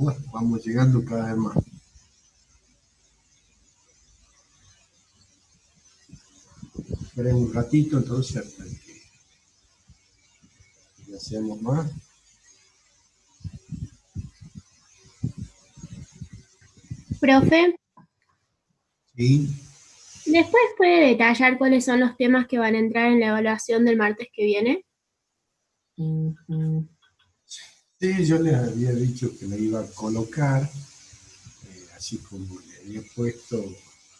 bueno, vamos llegando cada vez más. Esperen un ratito, entonces, hasta que hacemos más. Profe, Sí. ¿después puede detallar cuáles son los temas que van a entrar en la evaluación del martes que viene? Sí, yo les había dicho que le iba a colocar, así como le había puesto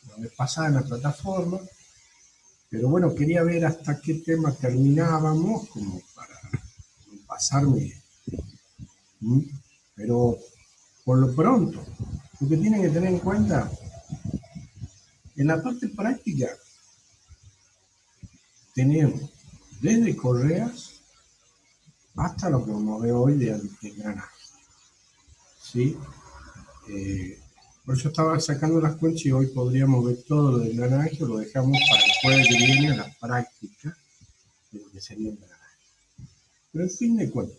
la vez pasada en la plataforma, pero bueno, quería ver hasta qué tema terminábamos, como para no pasarme. ¿Mm? Pero por lo pronto, lo que tienen que tener en cuenta, en la parte práctica, tenemos desde correas hasta lo que vamos a ver hoy de engranaje. ¿Sí? Por eso estaba sacando las cuentas y hoy podríamos ver todo lo de engranaje o lo dejamos para el jueves que viene a la práctica de lo que sería engranaje. Pero en fin de cuentas,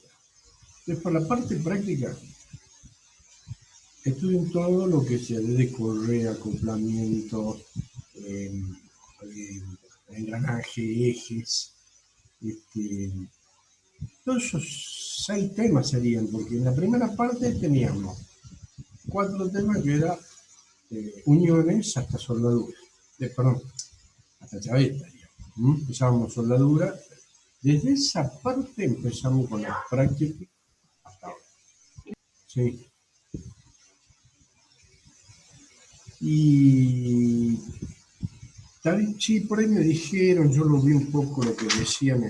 por la parte práctica, estudien todo lo que sea desde correa, acoplamiento, eh, eh, engranaje, ejes, todos esos 6 temas serían, porque en la primera parte teníamos 4 temas que eran uniones hasta soldadura, perdón, hasta chaveta, digamos. Empezábamos soldadura, desde esa parte empezamos con las prácticas hasta ahora. Sí. Y tal, sí, por ahí me dijeron, yo lo vi un poco lo que decían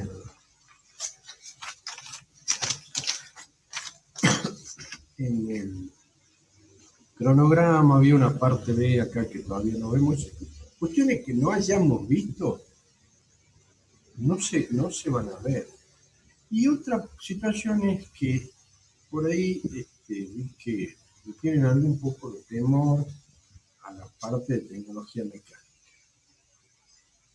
en el cronograma, había una parte B acá que todavía no vemos. Cuestiones que no hayamos visto, no se van a ver. Y otra situación es que por ahí que tienen algún poco de temor a la parte de tecnología mecánica.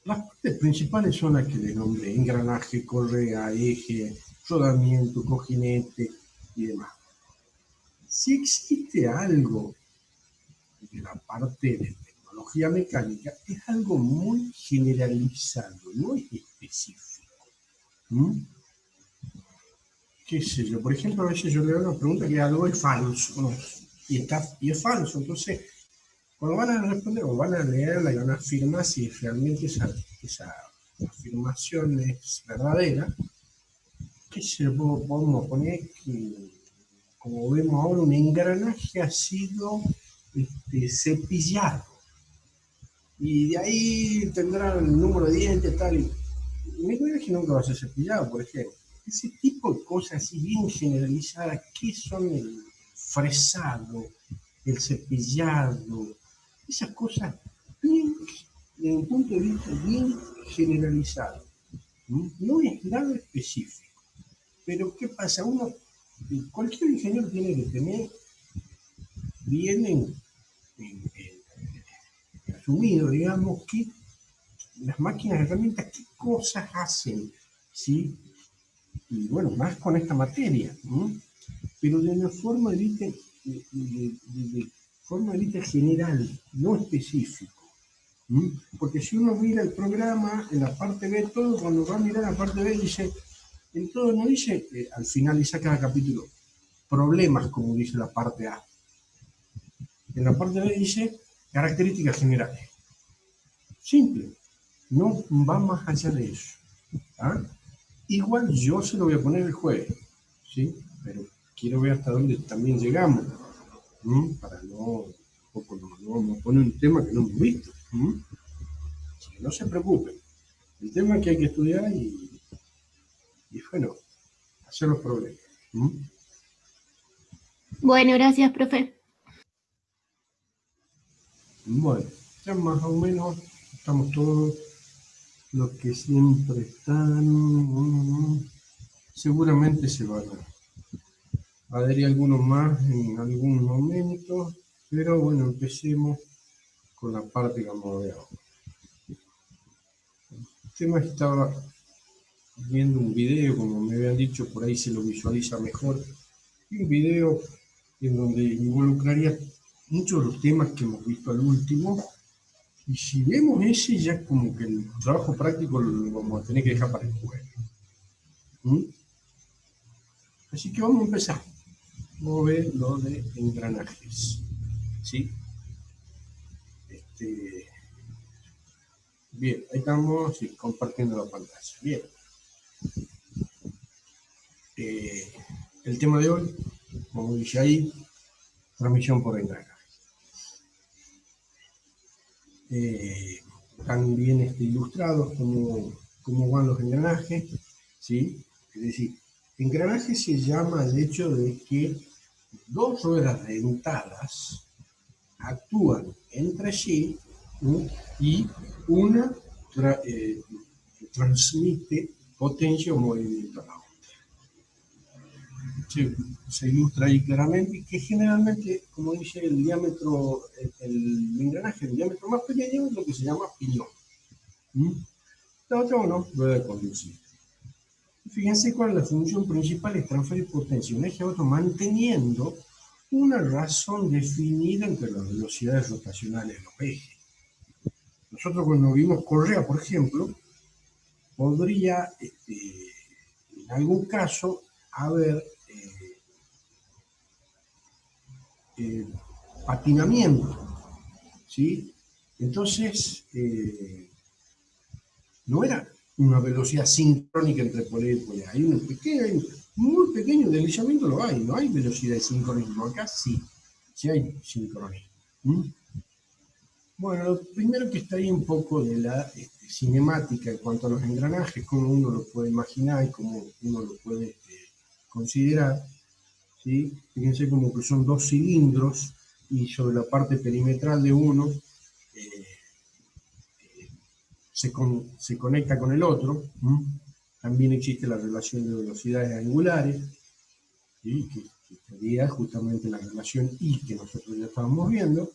Las partes principales son las que les nombré: engranaje, correa, eje, rodamiento, cojinete y demás. Si existe algo de la parte de tecnología mecánica, es algo muy generalizado, no es específico. ¿Mm? ¿Qué sé yo? Por ejemplo, a veces yo le hago una pregunta que algo es falso, ¿no? y es falso. Entonces, cuando van a responder o van a leerla y van a afirmar si realmente esa afirmación es verdadera, ¿qué se podemos poner? Que, como vemos ahora, un engranaje ha sido cepillado. Y de ahí tendrán el número de dientes, tal. Y un engranaje nunca va a ser cepillado, por ejemplo. Ese tipo de cosas así bien generalizadas, ¿qué son el fresado, el cepillado? Esas cosas bien, desde un punto de vista bien generalizado. No es nada específico. Pero ¿qué pasa? Cualquier ingeniero tiene que tener bien asumido, digamos, que las máquinas herramientas, qué cosas hacen, ¿sí? Y bueno, más con esta materia, ¿no? Pero de una forma de vista, forma de vista general, no específico. Porque si uno mira el programa, en la parte B, todo, cuando va a mirar la parte B, dice, en todo no dice, al finalizar cada capítulo, problemas, como dice la parte A. En la parte B dice, características generales. Simple, no va más allá de eso. ¿Ah? Igual yo se lo voy a poner el jueves, ¿sí? Pero quiero ver hasta dónde también llegamos, para no, tampoco no vamos a poner un tema que no hemos visto. Así que no se preocupen. El tema es que hay que estudiar y bueno, hacer los problemas. Bueno, gracias, profe. Bueno, ya más o menos estamos todos los que siempre están. Seguramente se van a adherir algunos más en algún momento, pero bueno, empecemos con la parte que vamos a ver ahora. El tema es que estaba viendo un video, como me habían dicho, por ahí se lo visualiza mejor. Y un video en donde involucraría muchos de los temas que hemos visto al último, y si vemos ese, ya como que el trabajo práctico lo vamos a tener que dejar para el jueves. ¿Mm? Así que vamos a empezar. Vamos a ver lo de engranajes. ¿Sí? Bien, ahí estamos compartiendo la pantalla. Bien. El tema de hoy, como dice ahí, transmisión por engranaje. Están bien ilustrados cómo van los engranajes, ¿sí? Es decir, engranaje se llama el hecho de que dos ruedas dentadas actúan entre sí, ¿sí? Y una transmite potencia o movimiento a la otra. Se ilustra ahí claramente que generalmente, como dice el diámetro, el engranaje, el diámetro más pequeño es lo que se llama piñón. La otra, bueno, rueda de conducir. Fíjense cuál es la función principal, es transferir potencia de un eje a otro manteniendo una razón definida entre las velocidades rotacionales de los ejes. Nosotros cuando vimos correa, por ejemplo, podría en algún caso haber patinamiento, ¿sí? Entonces, no era una velocidad sincrónica entre polea y polea. Hay un pequeño, muy pequeño deslizamiento, lo hay, no hay velocidad de sincronismo. Acá sí, sí hay sincronismo. Bueno, lo primero que está ahí un poco de la cinemática en cuanto a los engranajes, cómo uno lo puede imaginar y cómo uno lo puede considerar. ¿Sí? Fíjense como que son dos cilindros y sobre la parte perimetral de uno se conecta con el otro. También existe la relación de velocidades angulares, ¿sí? que sería justamente la relación I que nosotros ya estábamos viendo.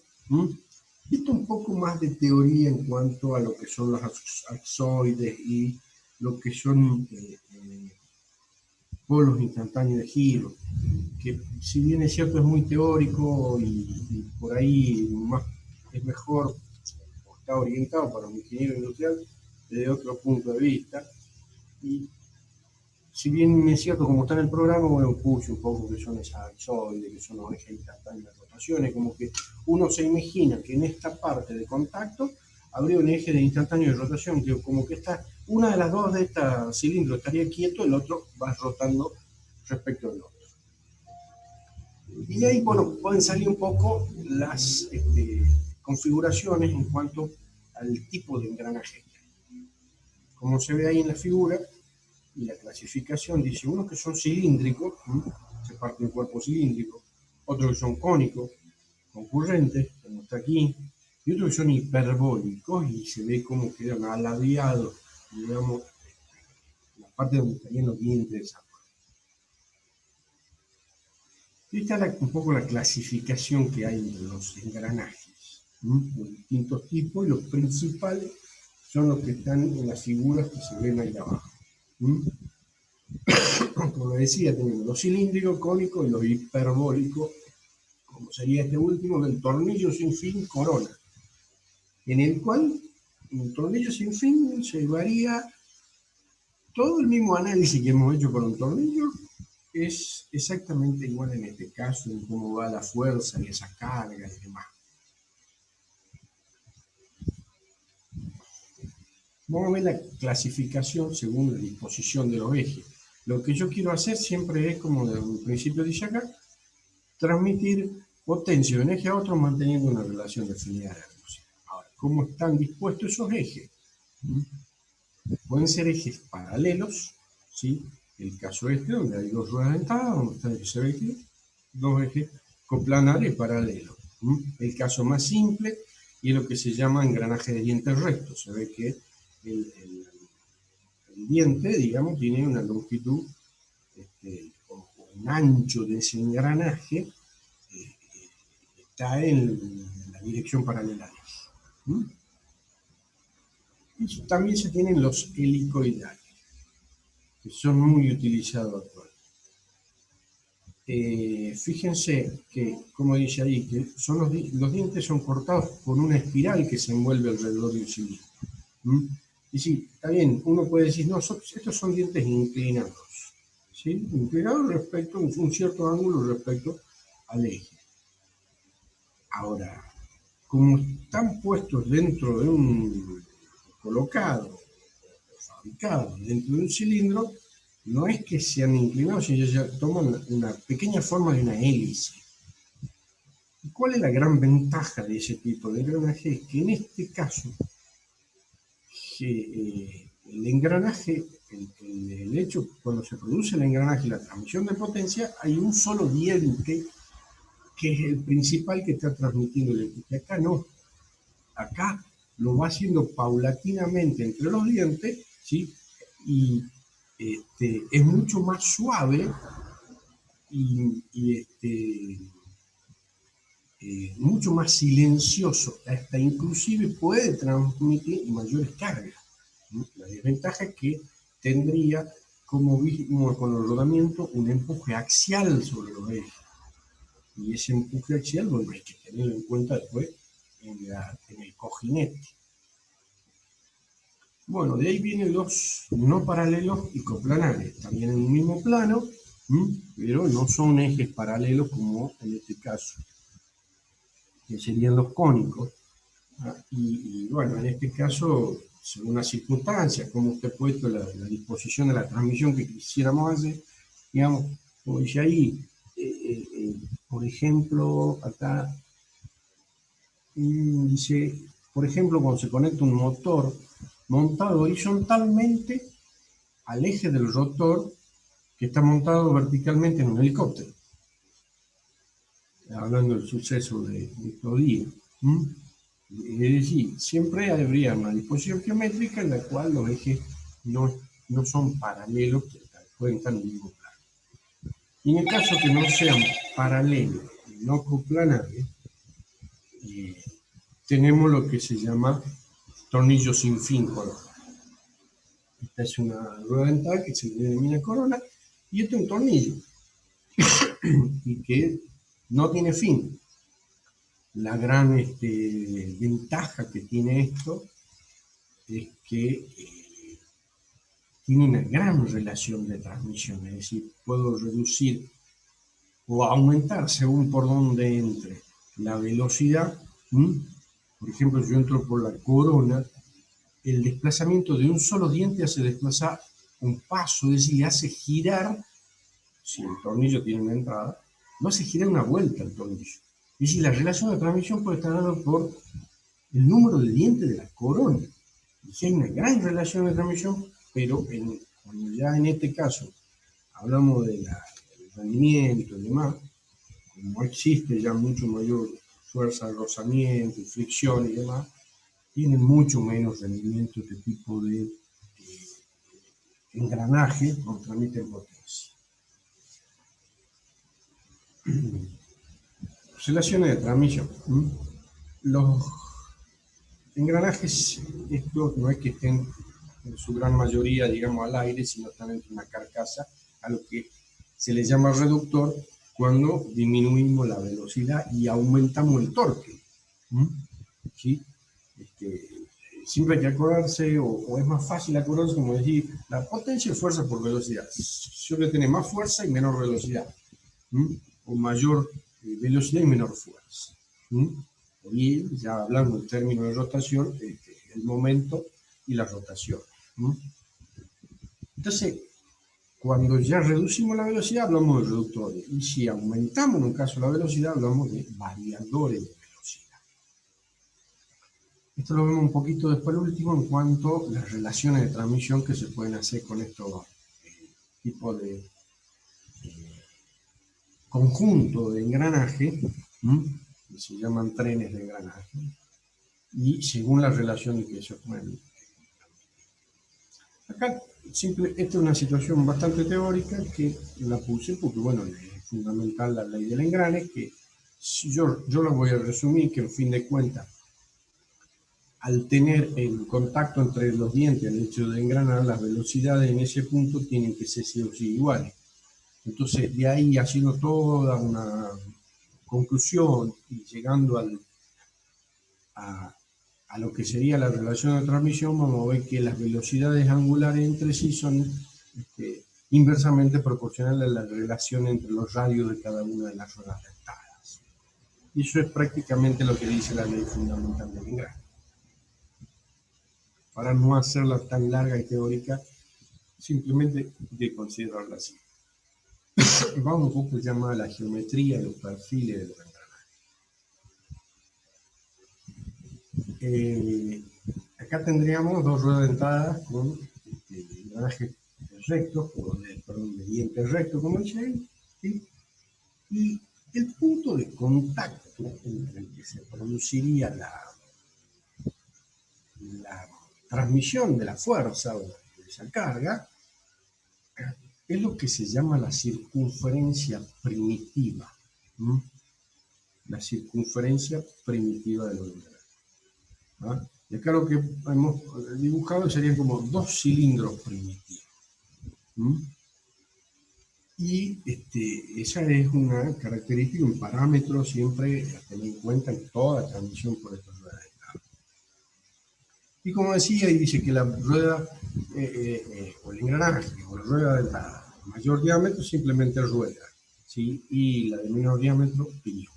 Esto un poco más de teoría en cuanto a lo que son los axoides y lo que son polos instantáneos de giro, que si bien es cierto es muy teórico y por ahí más, es mejor, está orientado para un ingeniero industrial desde otro punto de vista. Y si bien es cierto, como está en el programa, bueno, puse un poco que son esas axoides, que son los ejes instantáneos de rotaciones, como que uno se imagina que en esta parte de contacto habría un eje de instantáneo de rotación, que como que está, una de las dos de estos cilindros estaría quieto, el otro va rotando respecto al otro. Y de ahí, bueno, pueden salir un poco las configuraciones en cuanto al tipo de engranaje. Como se ve ahí en la figura, y la clasificación dice unos que son cilíndricos, se parte un cuerpo cilíndrico, otros que son cónicos, concurrentes, como está aquí, y otros que son hiperbólicos y se ve como quedan aladeados, digamos, la parte donde estarían los dientes de esa parte. Esta es un poco la clasificación que hay entre los engranajes, los distintos tipos, y los principales son los que están en las figuras que se ven ahí abajo. Como decía, tenemos los cilíndricos, cónicos y los hiperbólicos, como sería este último, del tornillo sin fin corona, en el cual un tornillo sin fin se varía todo el mismo análisis que hemos hecho con un tornillo, es exactamente igual en este caso, en cómo va la fuerza y esa carga y demás. Vamos a ver la clasificación según la disposición de los ejes. Lo que yo quiero hacer siempre es, como desde un principio dice acá, transmitir potencia de un eje a otro manteniendo una relación definida de velocidad. Ahora, ¿cómo están dispuestos esos ejes? Pueden ser ejes paralelos, ¿sí? El caso este, donde hay dos ruedas dentadas, donde se ve que dos ejes coplanares paralelos. El caso más simple y es lo que se llama engranaje de dientes rectos. Se ve que el diente, digamos, tiene una longitud o un ancho de ese engranaje está en la dirección paralela. Y también se tienen los helicoidales, que son muy utilizados actualmente. fíjense que, como dice ahí, que son los dientes son cortados con una espiral que se envuelve alrededor de un cilindro. ¿Mm? Y sí, está bien, uno puede decir, no, estos son dientes inclinados, ¿sí? Inclinados respecto a un cierto ángulo respecto al eje. Ahora, como están puestos dentro de colocados, fabricados dentro de un cilindro, no es que sean inclinados, sino ya toman una pequeña forma de una hélice. ¿Y cuál es la gran ventaja de ese tipo de engranaje? Es que en este caso, el engranaje, el hecho, cuando se produce el engranaje y la transmisión de potencia, hay un solo diente que es el principal que está transmitiendo el eje. Acá no. Acá lo va haciendo paulatinamente entre los dientes, ¿sí? Y es mucho más suave y mucho más silencioso, hasta inclusive puede transmitir mayores cargas. ¿No? La desventaja es que tendría, como vimos con el rodamiento, un empuje axial sobre los ejes. Y ese empuje axial, bueno, hay que tenerlo en cuenta después en el cojinete. Bueno, de ahí vienen los no paralelos y coplanares, también en un mismo plano, pero no son ejes paralelos como en este caso, que serían los cónicos. Y bueno, en este caso, según las circunstancias, como usted ha puesto la disposición de la transmisión que quisiéramos hacer, digamos, como dice ahí, por ejemplo, acá dice, por ejemplo, cuando se conecta un motor montado horizontalmente al eje del rotor que está montado verticalmente en un helicóptero. Hablando del suceso de estos días. Es decir, siempre habría una disposición geométrica en la cual los ejes no son paralelos, que pueden estar en el mismo plano. Y en el caso que no sean paralelos y no coplanares, tenemos lo que se llama tornillo sin fin corona. Esta es una rueda dentada que se denomina corona, y este es un tornillo, y que no tiene fin. La gran ventaja que tiene esto es que tiene una gran relación de transmisión, es decir, puedo reducir o aumentar según por dónde entre la velocidad. Por ejemplo, yo entro por la corona, el desplazamiento de un solo diente hace desplazar un paso, es decir, hace girar, si el tornillo tiene una entrada, lo hace girar una vuelta el tornillo. Es decir, la relación de transmisión puede estar dada por el número de dientes de la corona. Y si hay una gran relación de transmisión, pero cuando ya en este caso hablamos del rendimiento y demás, como existe ya mucho mayor fuerza de rozamiento, fricción y demás, tienen mucho menos rendimiento este tipo de engranaje porque transmiten potencia. Relaciones de transmisión. Los engranajes, estos no es que estén en su gran mayoría, digamos, al aire, sino están entre una carcasa, a lo que se le llama reductor cuando disminuimos la velocidad y aumentamos el torque. ¿Sí? Siempre hay que acordarse, o es más fácil acordarse, como decir, la potencia es fuerza por velocidad. Siempre tiene más fuerza y menor velocidad, o mayor velocidad y menor fuerza. Y ya hablando en términos de rotación, el momento y la rotación. Entonces, cuando ya reducimos la velocidad, hablamos de reductores. Y si aumentamos en un caso la velocidad, hablamos de variadores de velocidad. Esto lo vemos un poquito después, lo último, en cuanto a las relaciones de transmisión que se pueden hacer con estos tipos de conjunto de engranaje, que se llaman trenes de engranaje, y según la relación que se pueden. Acá, esta es una situación bastante teórica que la puse porque, bueno, es fundamental la ley del engrane, que yo la voy a resumir, que en fin de cuentas, al tener el contacto entre los dientes, el hecho de engranar, las velocidades en ese punto tienen que ser sí o sí iguales. Entonces, de ahí haciendo toda una conclusión y llegando a lo que sería la relación de transmisión, vamos a ver que las velocidades angulares entre sí son inversamente proporcionales a la relación entre los radios de cada una de las ruedas dentadas. Y eso es prácticamente lo que dice la ley fundamental de Lagrange. Para no hacerla tan larga y teórica, simplemente de considerarla así. Vamos un poco ya más a la geometría de los perfiles de los engranajes. Acá tendríamos dos ruedas dentadas con engranajes rectos, perdón, de dientes rectos, como dice ahí, ¿sí? Y el punto de contacto entre el que se produciría la transmisión de la fuerza o de esa carga es lo que se llama la circunferencia primitiva. ¿Mm? La circunferencia primitiva de los engranajes. ¿Ah? Y acá lo que hemos dibujado serían como dos cilindros primitivos. ¿Mm? Y esa es una característica, un parámetro siempre a tener en cuenta en toda transmisión por estas ruedas de cable. Y como decía, ahí dice que la rueda o el engranaje o la rueda de mayor diámetro simplemente rueda, ¿sí? Y la de menor diámetro piñón.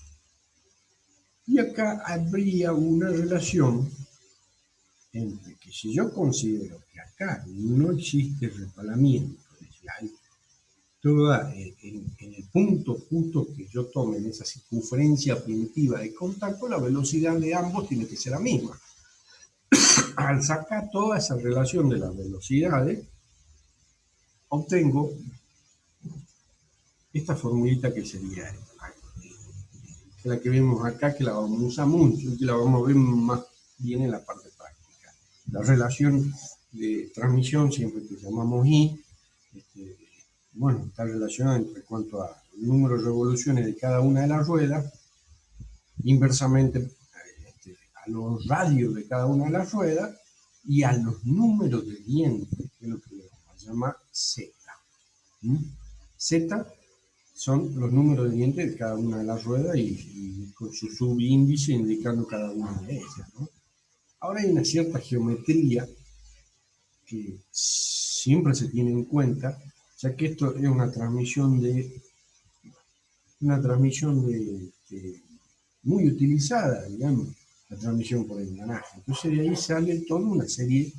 Y acá habría una relación entre que si yo considero que acá no existe resbalamiento, es decir, hay toda, en el punto justo que yo tome en esa circunferencia primitiva de contacto, la velocidad de ambos tiene que ser la misma. Al sacar toda esa relación de las velocidades, obtengo esta formulita que sería la que vemos acá, que la vamos a usar mucho, que la vamos a ver más bien en la parte práctica. La relación de transmisión, siempre que llamamos I, bueno, está relacionada entre cuanto a número de revoluciones de cada una de las ruedas, inversamente a los radios de cada una de las ruedas y a los números de dientes, que es lo que vamos a llamar Z. Z son los números de dientes de cada una de las ruedas y con su subíndice indicando cada una de ellas, ¿no? Ahora hay una cierta geometría que siempre se tiene en cuenta, ya que esto es una transmisión muy utilizada, digamos, la transmisión por engranaje. Entonces de ahí sale toda una serie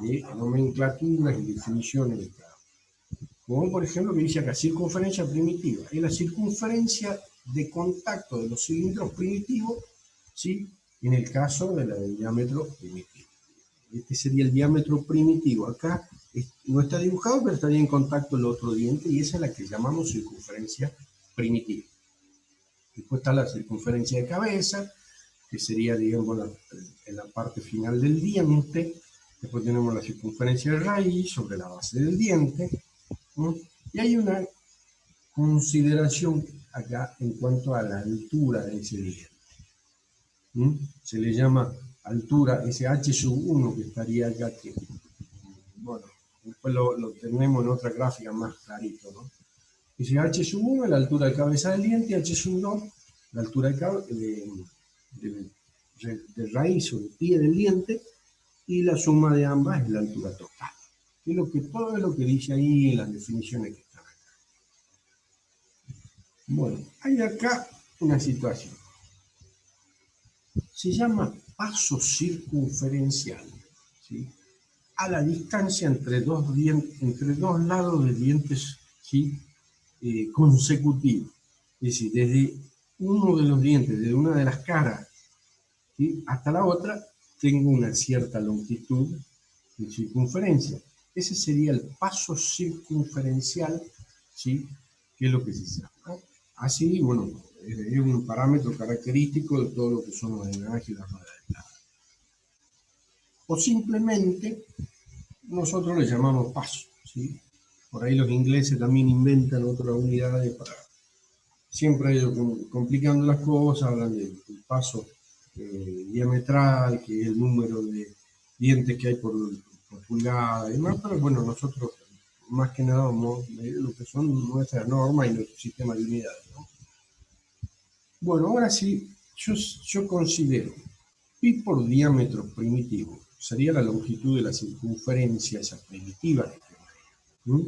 de nomenclaturas y definiciones de cada uno. Como por ejemplo que dice acá, circunferencia primitiva. Es la circunferencia de contacto de los cilindros primitivos, ¿sí? En el caso de la del diámetro primitivo. Este sería el diámetro primitivo. Acá no está dibujado, pero estaría en contacto el otro diente y esa es la que llamamos circunferencia primitiva. Después está la circunferencia de cabeza, que sería, digamos, en la parte final del diente. Después tenemos la circunferencia de raíz sobre la base del diente. ¿No? Y hay una consideración acá en cuanto a la altura de ese diente. Se le llama altura, ese H1 que estaría acá, que, bueno, después lo tenemos en otra gráfica más clarito, ¿no? Ese H1 es la altura de cabeza del diente, y H2 la altura de raíz o de pie del diente, y la suma de ambas es la altura total. Que es todo es lo que dice ahí en las definiciones que están acá. Bueno, hay acá una situación. Se llama paso circunferencial, ¿sí? A la distancia entre dos lados de dientes, ¿sí? Consecutivos. Es decir, desde uno de los dientes, desde una de las caras, ¿sí? Hasta la otra, tengo una cierta longitud de circunferencia. Ese sería el paso circunferencial, ¿sí? Que es lo que se llama. Así, bueno, es un parámetro característico de todo lo que son los engranajes y las ruedas de engranaje. O simplemente nosotros le llamamos paso, ¿sí? Por ahí los ingleses también inventan otras unidades para siempre ellos complicando las cosas, hablan del paso diametral, que es el número de dientes que hay por pulgada y demás, pero bueno, nosotros más que nada vamos a medir lo que son nuestras normas y nuestro sistema de unidades, ¿no? Bueno, ahora sí, yo considero pi por diámetro primitivo sería la longitud de la circunferencia, esa primitiva que tengo.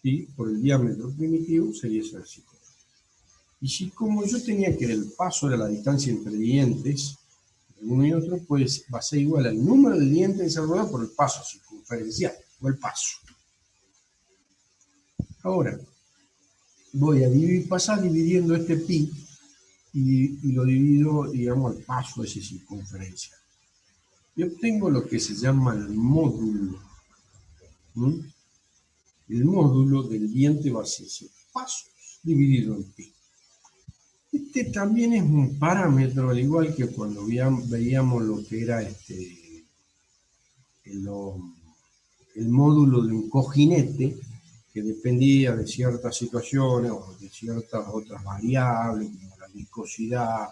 Pi por el diámetro primitivo sería esa circunferencia. Y si como yo tenía que el paso era la distancia entre dientes, de uno y otro, pues va a ser igual al número de dientes de esa rueda por el paso circunferencial, o el paso. Ahora, voy a pasar dividiendo este pi y lo divido, digamos, al paso de esa circunferencia. Y obtengo lo que se llama el módulo. El módulo del diente va a ser ese paso dividido en pi. Este también es un parámetro, al igual que cuando veíamos lo que era el módulo de un cojinete, que dependía de ciertas situaciones o de ciertas otras variables, como la viscosidad,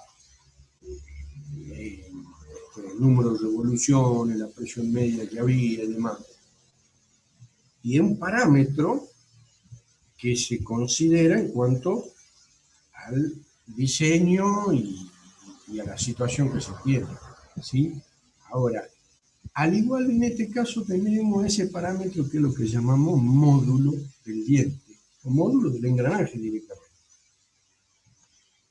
el número de revoluciones, la presión media que había y demás. Y es un parámetro que se considera en cuanto al diseño y a la situación que se tiene, ¿sí? Ahora, al igual en este caso tenemos ese parámetro que es lo que llamamos módulo del diente, o módulo del engranaje directamente.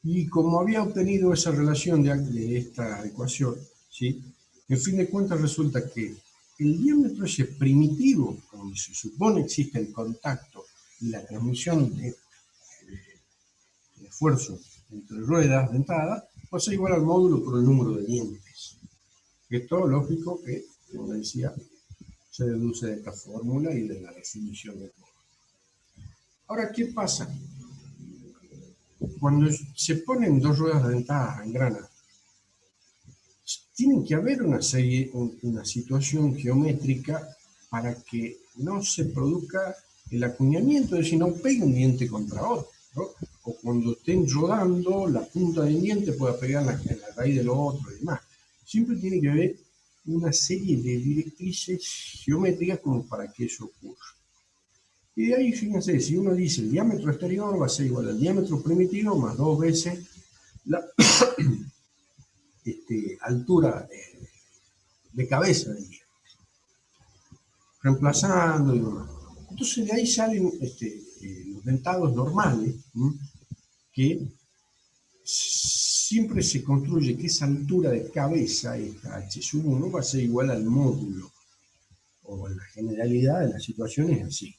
Y como había obtenido esa relación de esta ecuación, ¿sí? En fin de cuentas resulta que el diámetro ese primitivo, donde se supone existe el contacto y la transmisión de esfuerzo entre ruedas dentadas, va a ser igual al módulo por el número de dientes. Esto lógico que, como decía, se deduce de esta fórmula y de la definición del módulo. Ahora, ¿qué pasa? Cuando se ponen dos ruedas dentadas en grana, tiene que haber una situación geométrica para que no se produzca el acuñamiento, es decir, no pegue un diente contra otro, ¿no? O cuando estén rodando, la punta del diente pueda pegar en la raíz del otro y demás. Siempre tiene que haber una serie de directrices geométricas como para que eso ocurra. Y de ahí, fíjense, si uno dice el diámetro exterior va a ser igual al diámetro primitivo más 2 veces la altura de cabeza del diente, reemplazando y demás. Entonces de ahí salen los dentados normales, que siempre se construye que esa altura de cabeza, esta H1, va a ser igual al módulo, o en la generalidad de las situaciones así.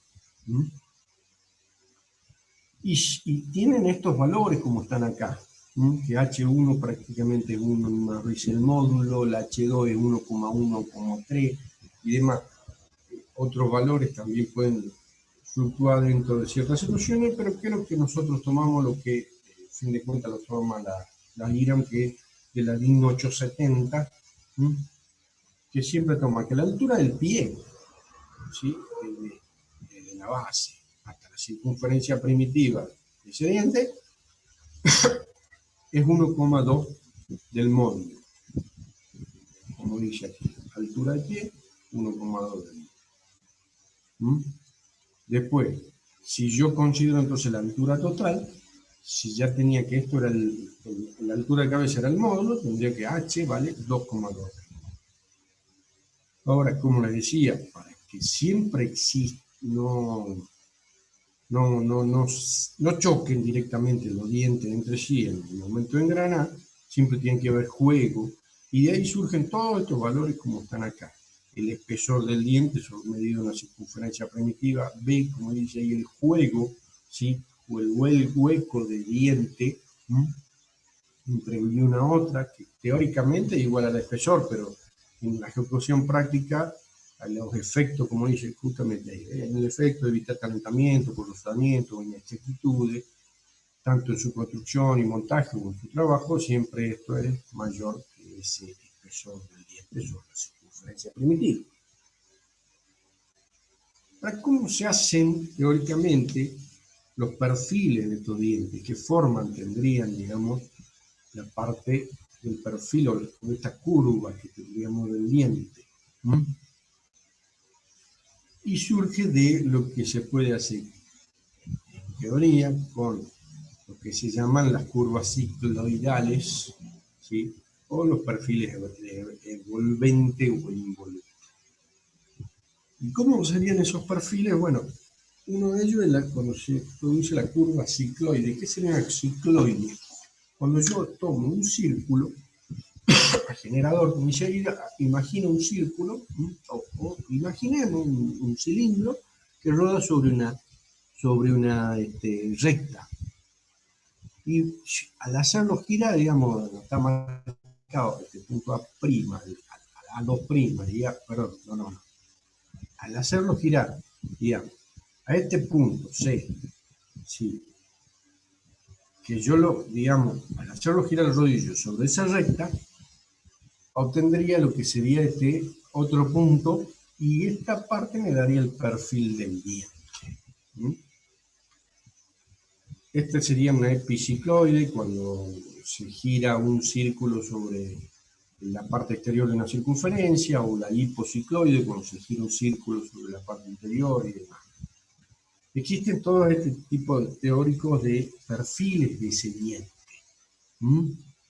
Y tienen estos valores como están acá, que H1 prácticamente es 1 más veces el módulo, la H2 es 1,1,3 y demás. Otros valores también pueden fluctuar dentro de ciertas situaciones, pero creo que nosotros tomamos lo que, a fin de cuentas, lo toma la IRAM, que es de la DIN 870, que siempre toma que la altura del pie, ¿sí? de la base hasta la circunferencia primitiva de ese diente, es 1,2 del módulo. Como dice aquí, altura del pie, 1,2 del módulo. Después, si yo considero entonces la altura total, si ya tenía que esto era la altura de cabeza era el módulo, tendría que H vale 2,2. Ahora, como les decía, para que siempre exista, no choquen directamente los dientes entre sí en el momento de engranar, siempre tiene que haber juego, y de ahí surgen todos estos valores como están acá. El espesor del diente, eso medido en la circunferencia primitiva, B, como dice ahí, el juego, ¿sí? O el hueco del diente, entre una a otra, que teóricamente es igual al espesor, pero en la ejecución práctica, a los efectos, como dice justamente ahí, en el efecto de evitar calentamiento, corrosamiento, inexactitudes, tanto en su construcción y montaje como en su trabajo, siempre esto es mayor que ese espesor del diente sobre la circunferencia primitiva. Ahora, ¿cómo se hacen teóricamente los perfiles de estos dientes? ¿Qué forma tendrían, digamos, la parte del perfil o de esta curva que tendríamos del diente? y surge de lo que se puede hacer en teoría con lo que se llaman las curvas cicloidales, ¿sí? O los perfiles envolvente o involvente. ¿Y cómo serían esos perfiles? Bueno, uno de ellos es cuando se produce la curva cicloide. ¿Qué sería el cicloide? Cuando yo tomo un círculo, el generador me dice, imagina un círculo, o imaginemos un cilindro que roda sobre una recta. Y al hacerlo girar, digamos, está marcado este punto A', A2', perdón, no. Al hacerlo girar, digamos, a este punto C, sí, que yo digamos, al hacerlo girar el rodillo sobre esa recta, obtendría lo que sería este otro punto y esta parte me daría el perfil del viento. Este sería una epicicloide cuando se gira un círculo sobre la parte exterior de una circunferencia, o la hipocicloide cuando se gira un círculo sobre la parte interior y demás. Existen todo este tipo de teóricos de perfiles de ese diente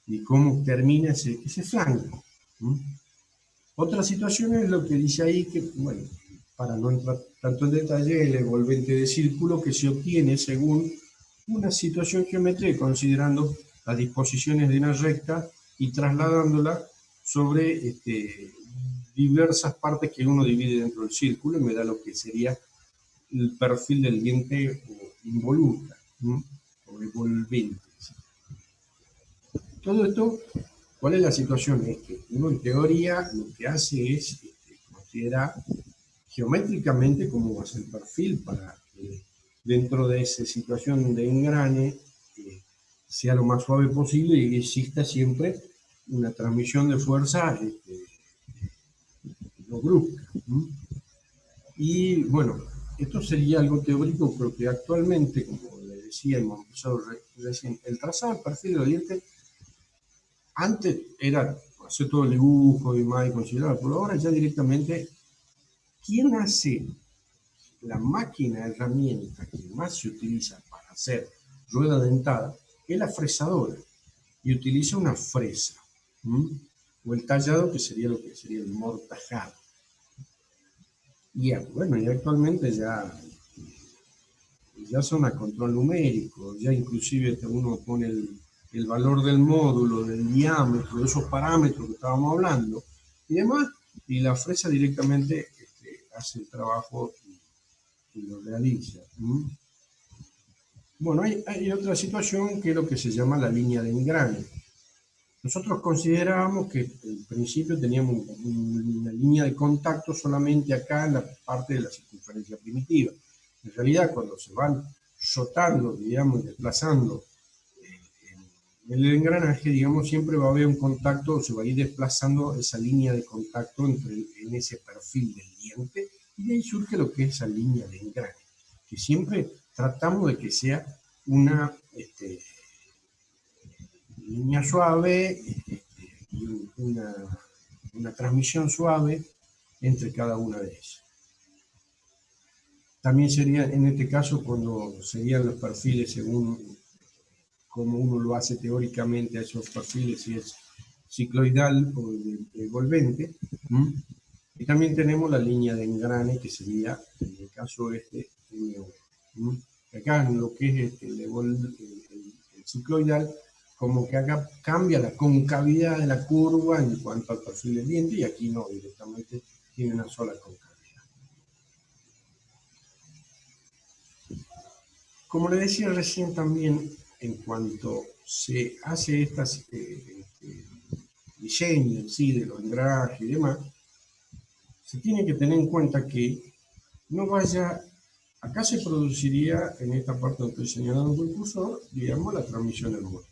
y cómo termina ese flanco. Otra situación es lo que dice ahí, que, bueno, para no entrar tanto en detalle, el envolvente de círculo que se obtiene según una situación geométrica considerando las disposiciones de una recta y trasladándola sobre diversas partes que uno divide dentro del círculo, y me da lo que sería el perfil del diente involuta, o envolvente. Todo esto, ¿cuál es la situación? Es que uno en teoría lo que hace es considerar geométricamente cómo va a ser el perfil para que dentro de esa situación de engrane sea lo más suave posible y exista siempre una transmisión de fuerza no brusca. Y bueno, esto sería algo teórico, pero que actualmente, como le decía, hemos empezado recién, el trazado del perfil del diente, antes era hacer todo el dibujo y más y considerarlo, pero ahora ya directamente, ¿quién hace la máquina herramienta que más se utiliza para hacer rueda dentada? Es la fresadora, y utiliza una fresa, o el tallado, que sería lo que sería el mortajado. Y bueno, y actualmente ya son a control numérico, ya inclusive uno pone el valor del módulo, del diámetro, de esos parámetros que estábamos hablando y demás, y la fresa directamente hace el trabajo y lo realiza. Bueno, hay otra situación que es lo que se llama la línea de engrane. Nosotros considerábamos que en principio teníamos una línea de contacto solamente acá en la parte de la circunferencia primitiva. En realidad, cuando se van rotando, digamos, desplazando en el engranaje, digamos, siempre va a haber un contacto, se va a ir desplazando esa línea de contacto en ese perfil del diente, y de ahí surge lo que es esa línea de engrane, que siempre tratamos de que sea una línea suave y una transmisión suave entre cada una de ellas. También sería, en este caso, cuando serían los perfiles según como uno lo hace teóricamente a esos perfiles, si es cicloidal o envolvente. Y también tenemos la línea de engrane, que sería, en el caso acá en lo que es el cicloidal, como que acá cambia la concavidad de la curva en cuanto al perfil del diente, y aquí no, directamente tiene una sola concavidad. Como le decía recién también, en cuanto se hace estas diseño en sí de los engranajes y demás, se tiene que tener en cuenta que no vaya, acá se produciría en esta parte donde estoy señalando con el cursor, digamos, la transmisión del vuelo.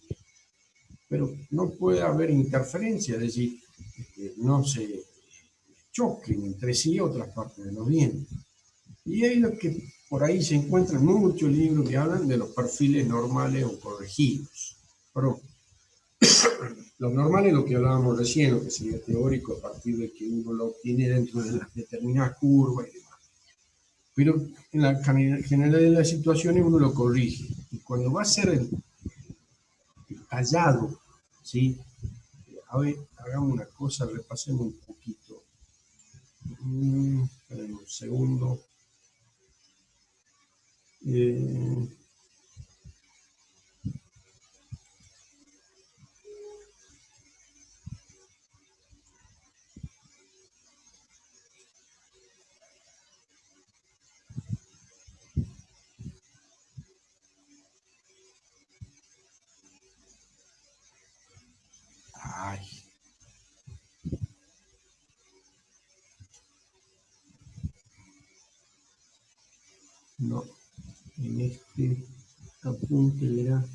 Pero no puede haber interferencia, es decir, no se choquen entre sí otras partes de los dientes. Y hay lo que por ahí se encuentran muchos libros que hablan de los perfiles normales o corregidos. Pero los normales, lo que hablábamos recién, lo que sería teórico, a partir de que uno lo obtiene dentro de las determinadas curvas y demás. pero en la generalidad de las situaciones uno lo corrige. Y cuando va a ser el tallado, ¿sí? A ver, hagamos una cosa, repasemos un poquito. Esperen un segundo. Eh, ay, no, en este apunte verá.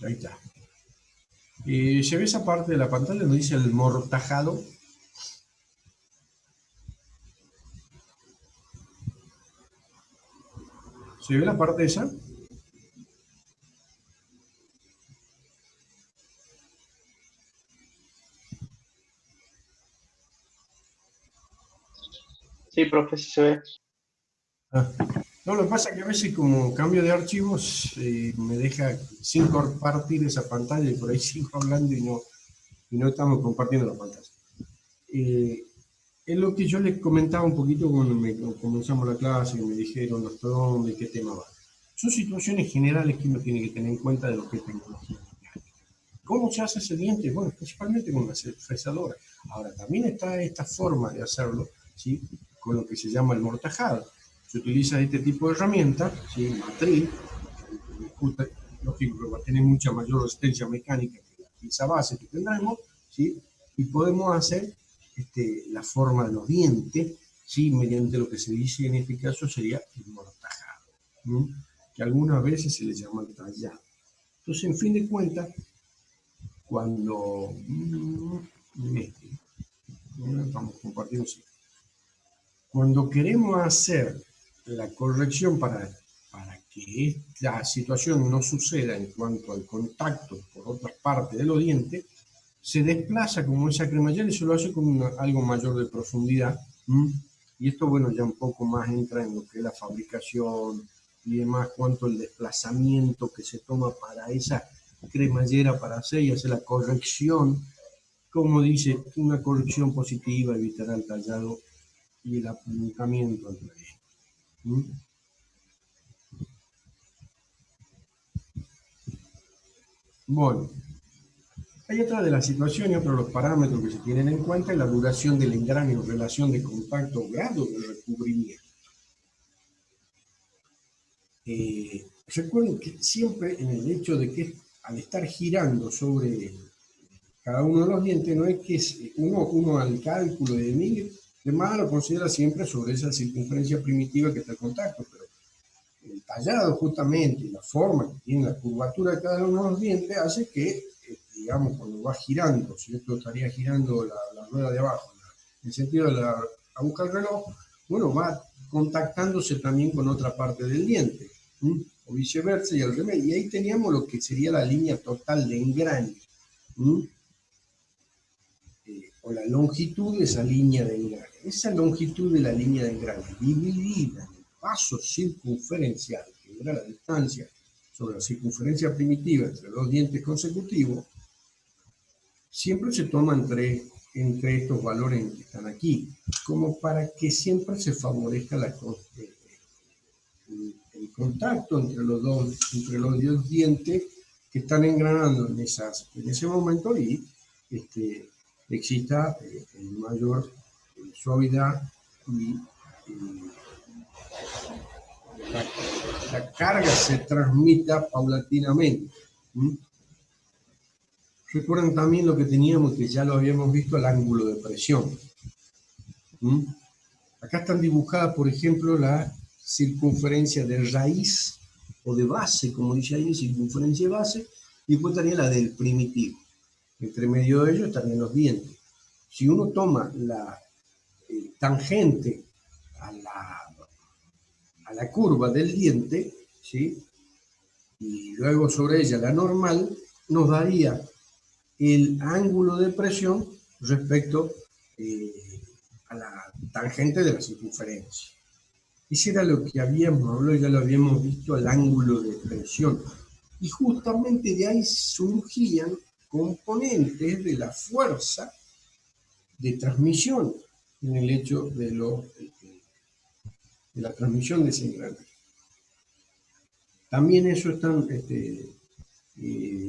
Ahí está. ¿Se ve esa parte de la pantalla donde dice el mortajado? ¿Se ve la parte esa? Sí, profe, sí se ve. Ah. No, lo que pasa es que a veces como cambio de archivos me deja sin compartir esa pantalla y por ahí sigo hablando y no estamos compartiendo la pantalla. Es lo que yo les comentaba un poquito cuando comenzamos la clase, y me dijeron hasta dónde, qué tema va. Son situaciones generales que uno tiene que tener en cuenta de lo que es tecnología. ¿Cómo se hace ese diente? Bueno, principalmente con una fresadora. Ahora, también está esta forma de hacerlo, ¿sí? Con lo que se llama el mortajado. Se utiliza este tipo de herramienta, ¿sí? Matriz, lógico que va a tener mucha mayor resistencia mecánica que la pinza base que tendremos, ¿sí? Y podemos hacer la forma de los dientes, ¿sí? Mediante lo que se dice en este caso sería el mortajado, ¿sí? Que algunas veces se le llama el tallado. Entonces, en fin de cuentas, cuando estamos compartiendo, cuando queremos hacer la corrección para que esta situación no suceda en cuanto al contacto por otras partes de los dientes, se desplaza como esa cremallera y se lo hace con algo mayor de profundidad. Y esto, bueno, ya un poco más entra en lo que es la fabricación y demás, cuanto el desplazamiento que se toma para esa cremallera para hacer y hacer la corrección. Como dice, una corrección positiva evitará el tallado y el apuntamiento al revés. Bueno, hay otra de las situaciones, otro de los parámetros que se tienen en cuenta es la duración del engrane en relación de contacto o grado de recubrimiento. Recuerden que siempre en el hecho de que al estar girando sobre cada uno de los dientes, no es que uno al cálculo de medir, de más lo considera siempre sobre esa circunferencia primitiva que está el contacto, pero el tallado justamente y la forma que tiene la curvatura de cada uno de los dientes hace que, digamos, cuando va girando, si esto estaría girando la rueda de abajo, en el sentido de la aguja del reloj, bueno, va contactándose también con otra parte del diente, o viceversa y al revés. Y ahí teníamos lo que sería la línea total de engrane, o la longitud de esa línea de engrane. Esa longitud de la línea de engrane dividida en el paso circunferencial, que era la distancia sobre la circunferencia primitiva entre los dientes consecutivos, siempre se toma entre estos valores que están aquí, como para que siempre se favorezca el contacto entre los dos dientes que están engranando en ese momento y exista mayor suavidad y la carga se transmita paulatinamente. Recuerden también lo que teníamos, que ya lo habíamos visto, el ángulo de presión. Acá están dibujadas, por ejemplo, la circunferencia de raíz o de base, como dice ahí, circunferencia de base, y después estaría la del primitivo. Entre medio de ellos estarían los dientes. Si uno toma la tangente a la curva del diente, ¿sí? Y luego sobre ella la normal, nos daría el ángulo de presión respecto a la tangente de la circunferencia. Ese era lo que habíamos hablado, ya lo habíamos visto, el ángulo de expresión. Y justamente de ahí surgían componentes de la fuerza de transmisión en el hecho de la transmisión de ese engranaje. También eso están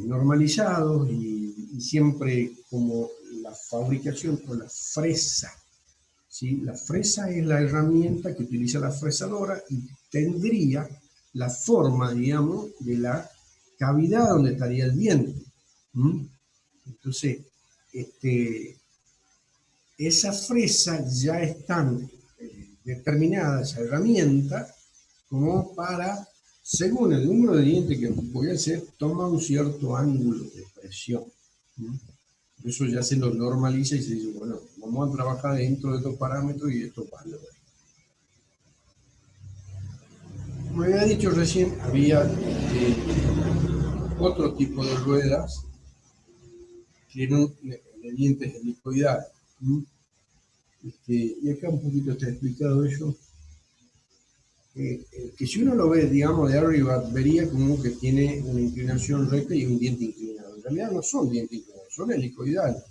normalizados y siempre como la fabricación o la fresa. ¿Sí? La fresa es la herramienta que utiliza la fresadora y tendría la forma, digamos, de la cavidad donde estaría el diente. Entonces, esa fresa ya están determinada, esa herramienta, como para, según el número de dientes que voy a hacer, toma un cierto ángulo de presión. Eso ya se lo normaliza y se dice, bueno, vamos a trabajar dentro de estos parámetros y estos valores. Como había dicho recién, había otro tipo de ruedas que eran de dientes helicoidales. Y acá un poquito está explicado eso. Que si uno lo ve, digamos, de arriba, vería como que tiene una inclinación recta y un diente inclinado. En realidad no son dientes inclinados, son helicoidales,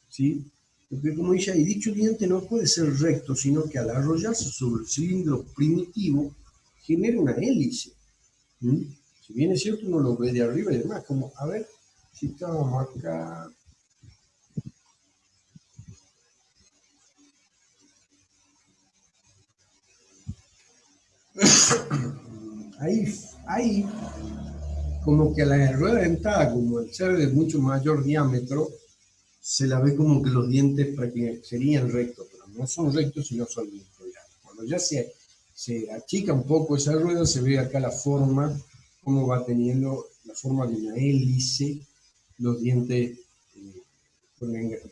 ¿sí? Porque como dice ahí, dicho diente no puede ser recto, sino que al arrollarse sobre el cilindro primitivo, genera una hélice. Si bien es cierto, uno lo ve de arriba y demás, como, a ver, si estábamos acá... Ahí, como que la rueda dentada, como al ser de mucho mayor diámetro, se la ve como que los dientes serían rectos, pero no son rectos, sino son helicoidales. Cuando ya se achica un poco esa rueda, se ve acá la forma, cómo va teniendo la forma de una hélice, los dientes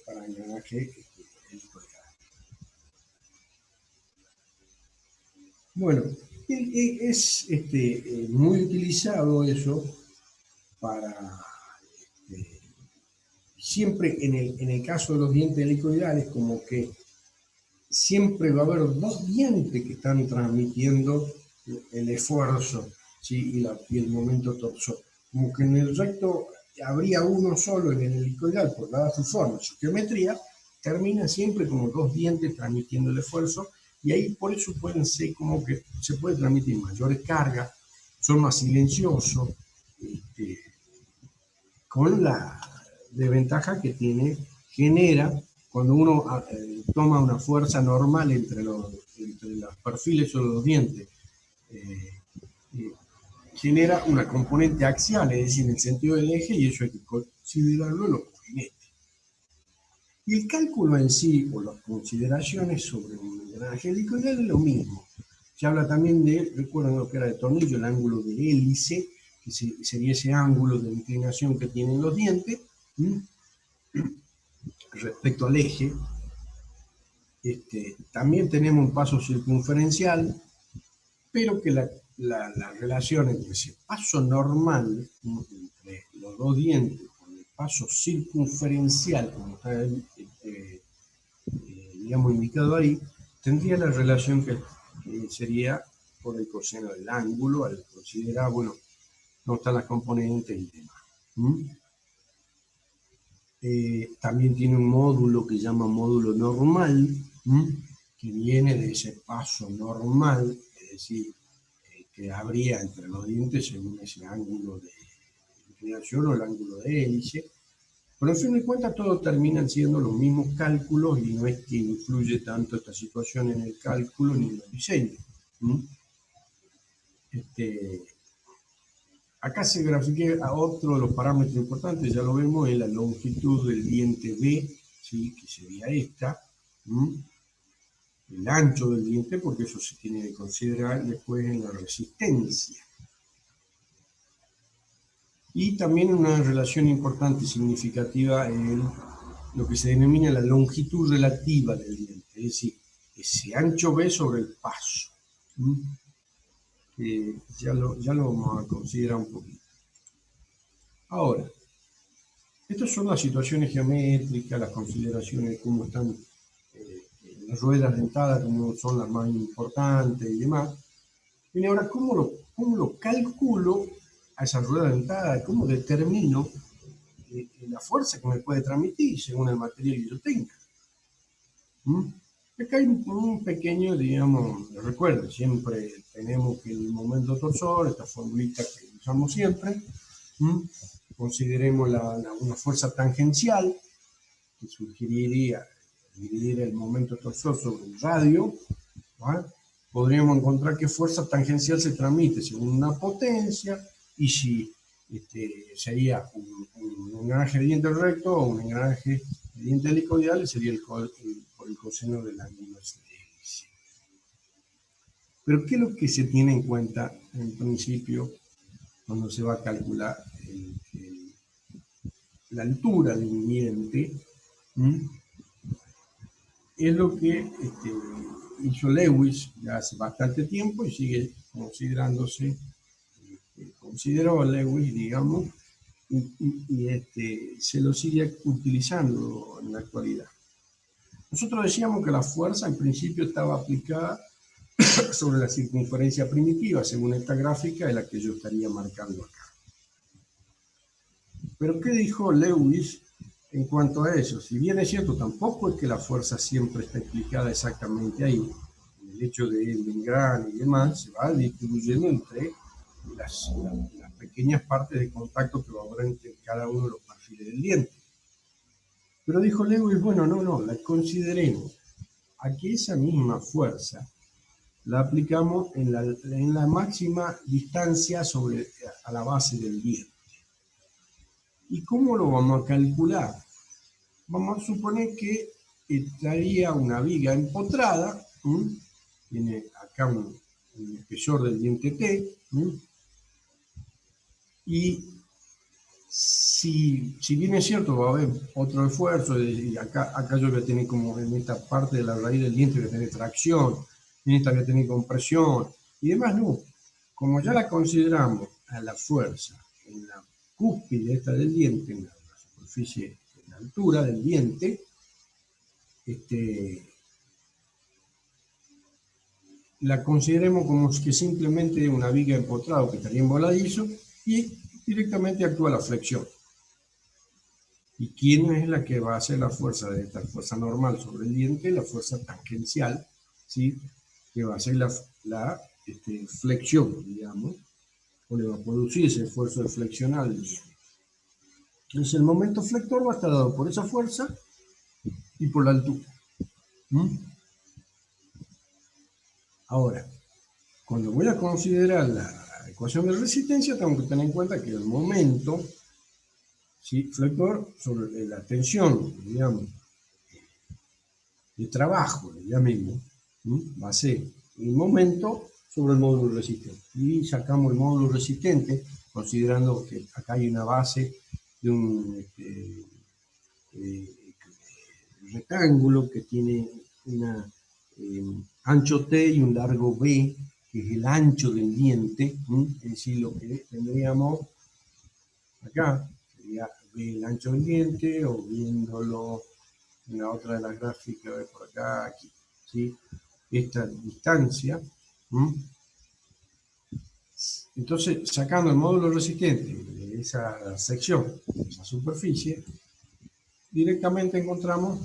para engranaje helicoidal. Bueno, es muy utilizado eso para... siempre en el caso de los dientes helicoidales, como que siempre va a haber dos dientes que están transmitiendo el esfuerzo, ¿sí? y el momento torsor. Como que en el recto habría uno solo, en el helicoidal, por dada su forma, su geometría, termina siempre como dos dientes transmitiendo el esfuerzo, y ahí por eso pueden ser como que se puede transmitir mayores cargas, son más silenciosos, con la desventaja que genera cuando uno toma una fuerza normal entre los perfiles o los dientes, genera una componente axial, es decir, en el sentido del eje, y eso hay que considerarlo en los cojinetes. Y el cálculo en sí, o las consideraciones sobre un engranaje helicoidal es lo mismo. Se habla también recuerden lo que era de tornillo, el ángulo de hélice, que sería ese ángulo de inclinación que tienen los dientes, respecto al eje. También tenemos un paso circunferencial, pero que la relación entre ese paso normal, entre los dos dientes, con el paso circunferencial, como está digamos indicado ahí, tendría la relación que sería por el coseno del ángulo, al considerar, bueno, no están las componentes y demás. También tiene un módulo que se llama módulo normal, que viene de ese paso normal, es decir, que habría entre los dientes según ese ángulo de inclinación o el ángulo de hélice. Pero en fin de cuentas todos terminan siendo los mismos cálculos y no es que influye tanto esta situación en el cálculo ni en el diseño. Acá se grafica a otro de los parámetros importantes, ya lo vemos, es la longitud del diente B, ¿sí? Que sería esta, el ancho del diente, porque eso se tiene que considerar después en la resistencia. Y también una relación importante y significativa en lo que se denomina la longitud relativa del diente, es decir, ese ancho B sobre el paso. Ya lo vamos a considerar un poquito. Ahora, Estas son las situaciones geométricas, las consideraciones de cómo están las ruedas dentadas, cómo son las más importantes y demás. Y ahora, ¿cómo lo calculo a esa rueda dentada? ¿Cómo determino la fuerza que me puede transmitir según el material que yo tenga? Acá hay un pequeño, digamos, recuerdo, siempre tenemos que el momento torsor, esta formulita que usamos siempre, consideremos una fuerza tangencial, que sugeriría dividir el momento torsor sobre el radio, ¿va? Podríamos encontrar qué fuerza tangencial se transmite según una potencia, y si sería un engranaje de diente recto o un engranaje de diente helicoidal, sería por el coseno del ángulo de hélice. Pero ¿qué es lo que se tiene en cuenta en principio cuando se va a calcular la altura de un diente? Es lo que hizo Lewis ya hace bastante tiempo y sigue considerándose, consideró Lewis, digamos, y se lo sigue utilizando en la actualidad. Nosotros decíamos que la fuerza en principio estaba aplicada sobre la circunferencia primitiva, según esta gráfica de la que yo estaría marcando acá. Pero ¿qué dijo Lewis en cuanto a eso? Si bien es cierto, tampoco es que la fuerza siempre está explicada exactamente ahí. El hecho del engrane y demás se va distribuyendo entre las pequeñas partes de contacto que va a haber entre cada uno de los perfiles del diente. Pero dijo Lewis, bueno, no, la consideremos a que esa misma fuerza la aplicamos en la máxima distancia a la base del diente. ¿Y cómo lo vamos a calcular? Vamos a suponer que estaría una viga empotrada, tiene acá un espesor del diente T, y si bien es cierto va a haber otro esfuerzo, y acá yo voy a tener como en esta parte de la raíz del diente voy a tener tracción, en esta voy a tener compresión, y demás no. Como ya la consideramos a la fuerza en la cúspide esta del diente, en la superficie, en la altura del diente, la consideremos como que simplemente una viga empotrada que estaría en voladizo y directamente actúa la flexión. ¿Y quién es la que va a hacer la fuerza de esta fuerza normal sobre el diente? La fuerza tangencial, ¿sí? Que va a hacer la flexión, digamos, o le va a producir ese esfuerzo de flexionar el diente. Entonces el momento flector va a estar dado por esa fuerza y por la altura. Ahora, cuando voy a considerar la ecuación de resistencia, tengo que tener en cuenta que el momento, ¿sí?, flector sobre la tensión, digamos, de trabajo, llamemos, va a ser el momento sobre el módulo resistente. Y sacamos el módulo resistente, considerando que acá hay una base de un rectángulo que tiene un ancho T y un largo B, que es el ancho del diente, es decir, lo que tendríamos acá sería B el ancho del diente, o viéndolo en la otra de las gráficas, por acá, aquí, ¿sí? Esta distancia. Entonces, sacando el módulo resistente de esa sección, de esa superficie, directamente encontramos,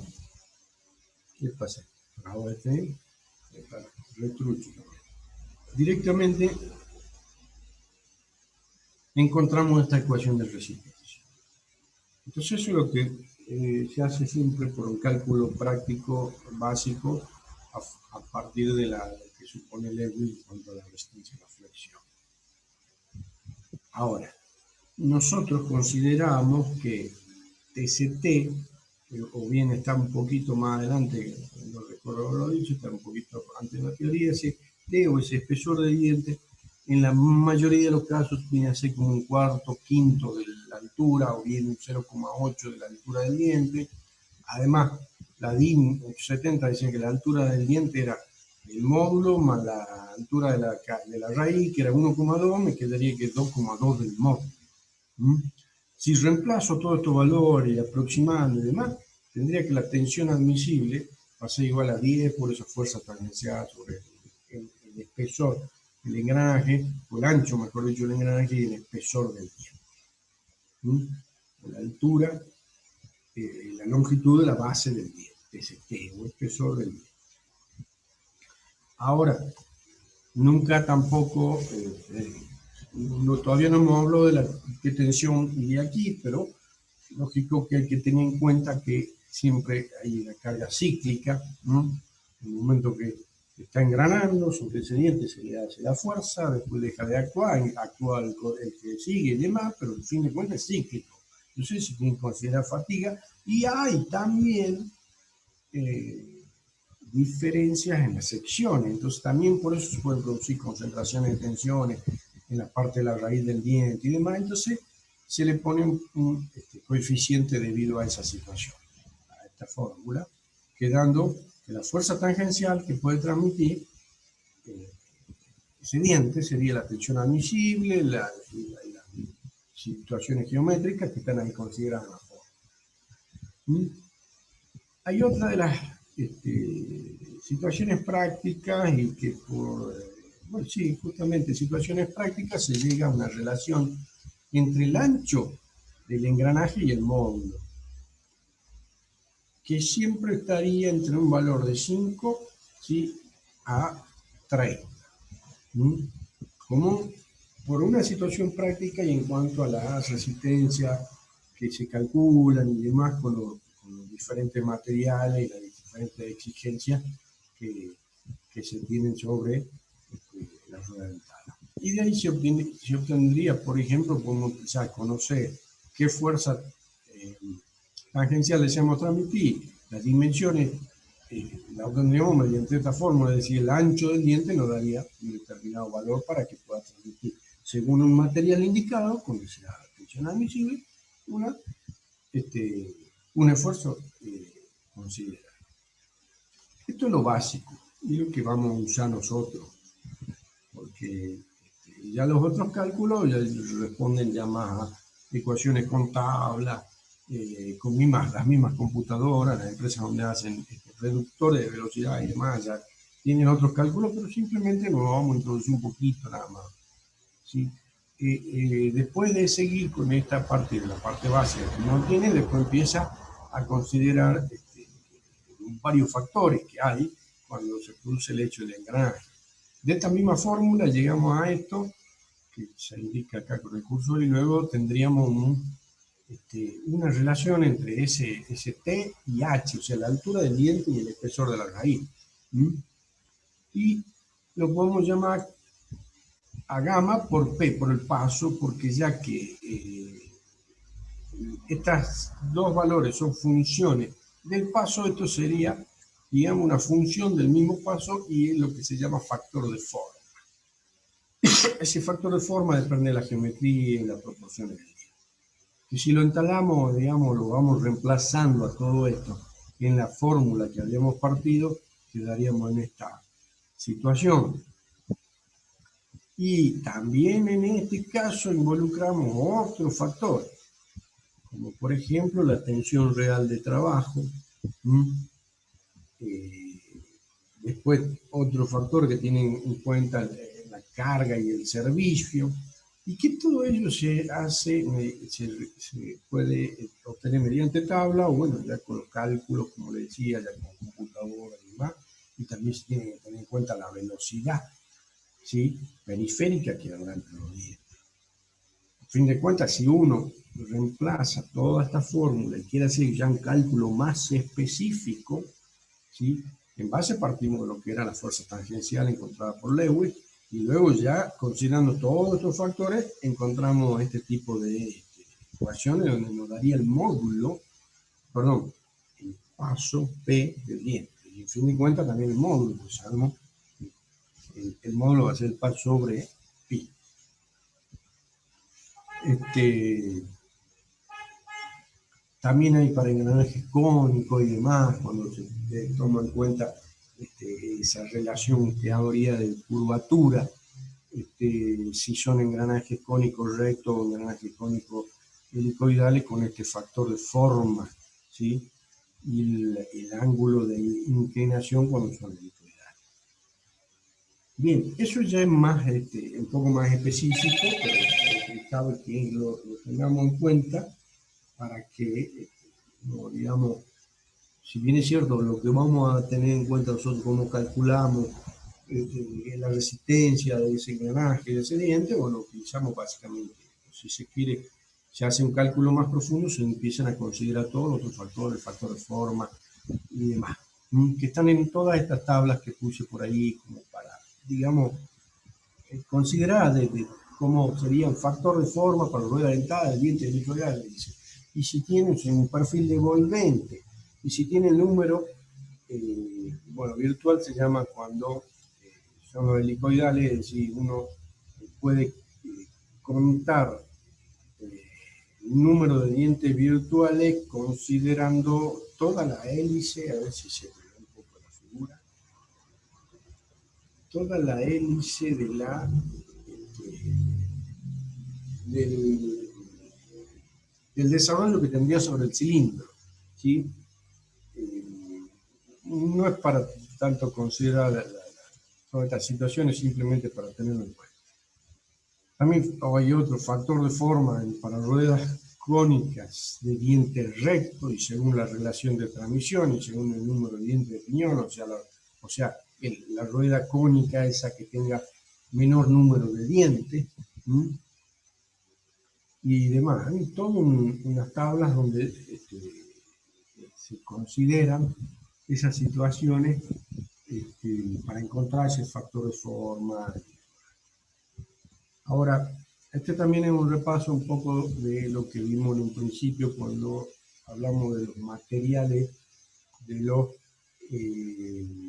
¿qué pasa? Ahora retrucho. Directamente encontramos esta ecuación de resistencia. Entonces eso es lo que se hace siempre por un cálculo práctico básico a partir de lo que supone Lewis en cuanto a la resistencia y la flexión. Ahora, nosotros consideramos que TCT, o bien está un poquito más adelante, no recuerdo haberlo dicho, está un poquito antes de la teoría, ese T o ese espesor de diente, en la mayoría de los casos viene a ser como un cuarto, quinto de la altura, o bien un 0,8 de la altura del diente. Además, la DIN 70 decía que la altura del diente era el módulo más la altura de la raíz, que era 1,2, me quedaría que 2,2 del módulo. Si reemplazo todos estos valores y aproximando y demás, tendría que la tensión admisible va a ser igual a 10 por esa fuerza tangencial sobre el espesor del engranaje, o el ancho, mejor dicho, del engranaje y el espesor del diente. La altura, la longitud de la base del diente, ese T, o espesor del diente. Ahora, nunca tampoco, todavía no hemos hablado de la qué tensión iría aquí, pero lógico que hay que tener en cuenta que siempre hay una carga cíclica, ¿no? En el momento que está engranando sobre ese diente se le hace la fuerza, después deja de actuar, actúa el que sigue y demás, pero al fin de cuentas es cíclico. Entonces se tiene que considerar fatiga y hay también diferencias en las secciones, entonces también por eso se pueden producir concentraciones de tensiones en la parte de la raíz del diente y demás, entonces se le pone un coeficiente debido a esa situación, a esta fórmula, quedando que la fuerza tangencial que puede transmitir ese diente sería la tensión admisible, las situaciones geométricas que están ahí consideradas en la fórmula. Hay otra de las situaciones prácticas y que por, bueno, sí, justamente situaciones prácticas se llega a una relación entre el ancho del engranaje y el módulo, que siempre estaría entre un valor de 5, ¿sí?, a 30. Como por una situación práctica y en cuanto a las resistencias que se calculan y demás con los diferentes materiales y las diferentes exigencias que se tienen sobre la rueda dentada. Y de ahí se obtendría, por ejemplo, podemos quizás conocer qué fuerza tangencial deseamos transmitir, las dimensiones, la obtendríamos mediante esta fórmula, es decir, el ancho del diente nos daría un determinado valor para que pueda transmitir, según un material indicado, con esa tensión admisible, un esfuerzo considerable. Esto es lo básico, y lo que vamos a usar nosotros, porque ya los otros cálculos ya responden ya más a ecuaciones con tablas, con las mismas computadoras, las empresas donde hacen reductores de velocidad y demás, ya tienen otros cálculos, pero simplemente nos vamos a introducir un poquito nada más, ¿sí? Después de seguir con esta parte de la parte básica que uno tiene, después empieza a considerar varios factores que hay cuando se produce el hecho del engranaje. De esta misma fórmula llegamos a esto, que se indica acá con el cursor, y luego tendríamos una relación entre ese T y H, o sea, la altura del diente y el espesor de la raíz. Y lo podemos llamar a gamma por P, por el paso, porque ya que estas dos valores son funciones del paso, esto sería, digamos, una función del mismo paso y es lo que se llama factor de forma. Ese factor de forma depende de la geometría y la proporción del diente. Y si lo instalamos, digamos, lo vamos reemplazando a todo esto en la fórmula que habíamos partido, quedaríamos en esta situación. Y también en este caso involucramos otros factores, como por ejemplo la tensión real de trabajo. Después otro factor que tiene en cuenta la carga y el servicio, y que todo ello se hace, se puede obtener mediante tabla o bueno, ya con los cálculos, como le decía, ya con computadora y demás, y también se tiene que tener en cuenta la velocidad, ¿sí?, periférica que habrá entre los dientes. A fin de cuentas, si uno reemplaza toda esta fórmula y quiere hacer ya un cálculo más específico, ¿sí?, en base partimos de lo que era la fuerza tangencial encontrada por Lewis, y luego ya, considerando todos estos factores, encontramos este tipo de ecuaciones donde nos daría el módulo, perdón, el paso P del diente. Y en fin de cuentas también el módulo, pues sabemos el módulo va a ser el paso sobre pi. También hay para engranajes cónicos y demás, cuando se toma en cuenta esa relación que habría de curvatura, si son engranajes cónicos rectos o engranajes cónicos helicoidales con este factor de forma, ¿sí? Y el ángulo de inclinación cuando son helicoidales. Bien, eso ya es más, un poco más específico, pero cabe que lo tengamos en cuenta para que, no, digamos, si bien es cierto, lo que vamos a tener en cuenta nosotros, cómo calculamos la resistencia de ese engranaje, de ese diente, bueno, utilizamos básicamente, si se quiere, se hace un cálculo más profundo, se empiezan a considerar todos los otros factores, el factor de forma y demás, que están en todas estas tablas que puse por ahí, como para, digamos, considerar de cómo sería un factor de forma para la rueda dentada, el diente helicoidal, dice. Y si tienes un perfil devolvente, y si tiene el número, bueno, virtual se llama cuando son los helicoidales, es decir, uno puede contar el número de dientes virtuales considerando toda la hélice, a ver si se ve un poco la figura, toda la hélice de del, del desarrollo que tendría sobre el cilindro, ¿sí? No es para tanto considerar todas estas situaciones, simplemente para tenerlo en cuenta. También hay otro factor de forma para ruedas cónicas de dientes rectos y según la relación de transmisión y según el número de dientes de piñón, o sea la rueda cónica esa que tenga menor número de dientes, y demás. Hay todas unas tablas donde se consideran esas situaciones para encontrar ese factor de forma. Ahora, este también es un repaso un poco de lo que vimos en un principio cuando hablamos de los materiales, de los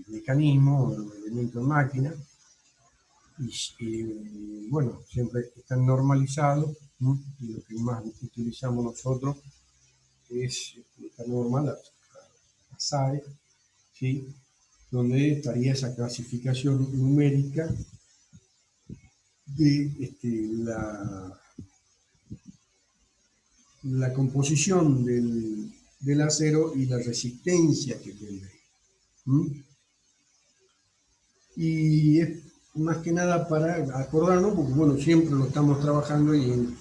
mecanismos, de los elementos de máquina, y bueno, siempre están normalizados, ¿no? Y lo que más utilizamos nosotros es esta norma, la SAE, ¿sí? Donde estaría esa clasificación numérica de la composición del acero y la resistencia que tendría. Y es más que nada para acordarnos, porque bueno, siempre lo estamos trabajando y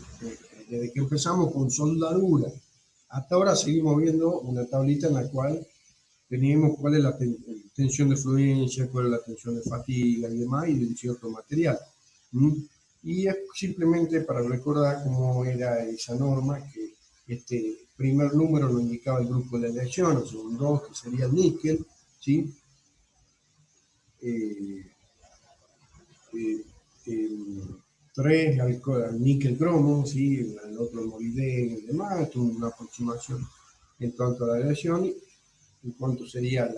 desde que empezamos con soldadura, hasta ahora seguimos viendo una tablita en la cual teníamos cuál es la tensión de fluencia, cuál es la tensión de fatiga y demás, y de un cierto material. Y es simplemente para recordar cómo era esa norma, que este primer número lo indicaba el grupo de aleación, el segundo 2, que sería el níquel, ¿sí? El 3 al níquel cromo, ¿sí? El otro molibdeno y demás, una aproximación en cuanto a la aleación, en cuanto sería el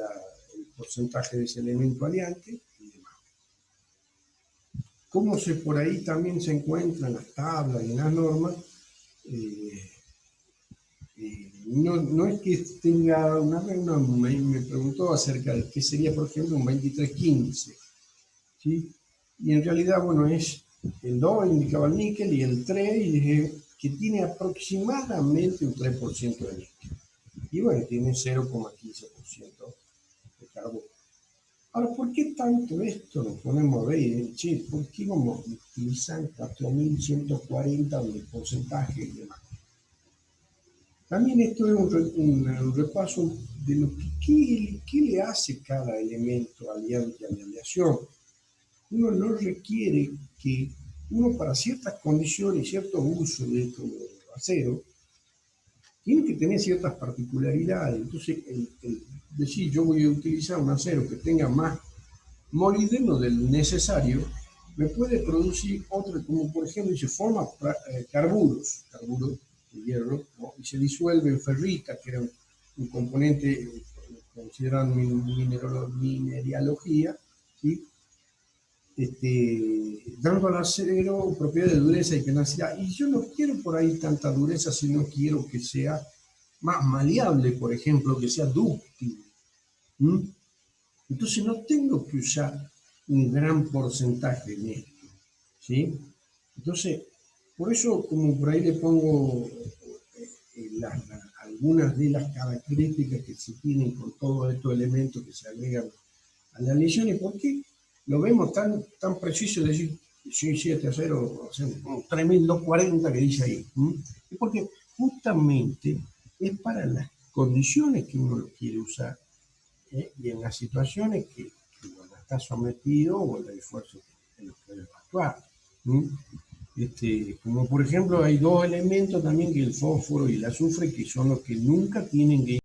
porcentaje de ese elemento aliante y demás. Como por ahí también se encuentran las tablas y las normas, no es que tenga una me preguntó acerca de qué sería, por ejemplo, un 2315, ¿sí? Y en realidad, bueno, es el 2 indicaba el níquel y el 3 y dije que tiene aproximadamente un 3% de níquel. Y bueno, tiene 0,15% de carbono. Ahora, ¿por qué tanto esto? Nos ponemos a ver, che, ¿por qué vamos a utilizar 4140 de porcentaje y demás? También esto es un repaso de lo que le hace cada elemento aliante a la aleación. Uno no requiere que uno para ciertas condiciones, ciertos usos de estos acero, tiene que tener ciertas particularidades. Entonces, decir yo voy a utilizar un acero que tenga más molibdeno del necesario, me puede producir otro, como por ejemplo, se forma carburos de hierro, ¿no? Y se disuelve en ferrita, que era un componente considerado en mineralogía, ¿sí? Dando al acero propiedades de dureza y tenacidad. Y yo no quiero por ahí tanta dureza, sino quiero que sea más maleable, por ejemplo, que sea dúctil. Entonces no tengo que usar un gran porcentaje en esto, ¿sí? Entonces, por eso, como por ahí le pongo algunas de las características que se tienen con todos estos elementos que se agregan a las lesiones. ¿Por qué lo vemos tan preciso decir 7-0, o sea, 3.240 que dice ahí? Es porque justamente es para las condiciones que uno lo quiere usar, y en las situaciones que uno está sometido o el esfuerzo en los que debe actuar. Como por ejemplo hay dos elementos también, que el fósforo y el azufre, que son los que nunca tienen que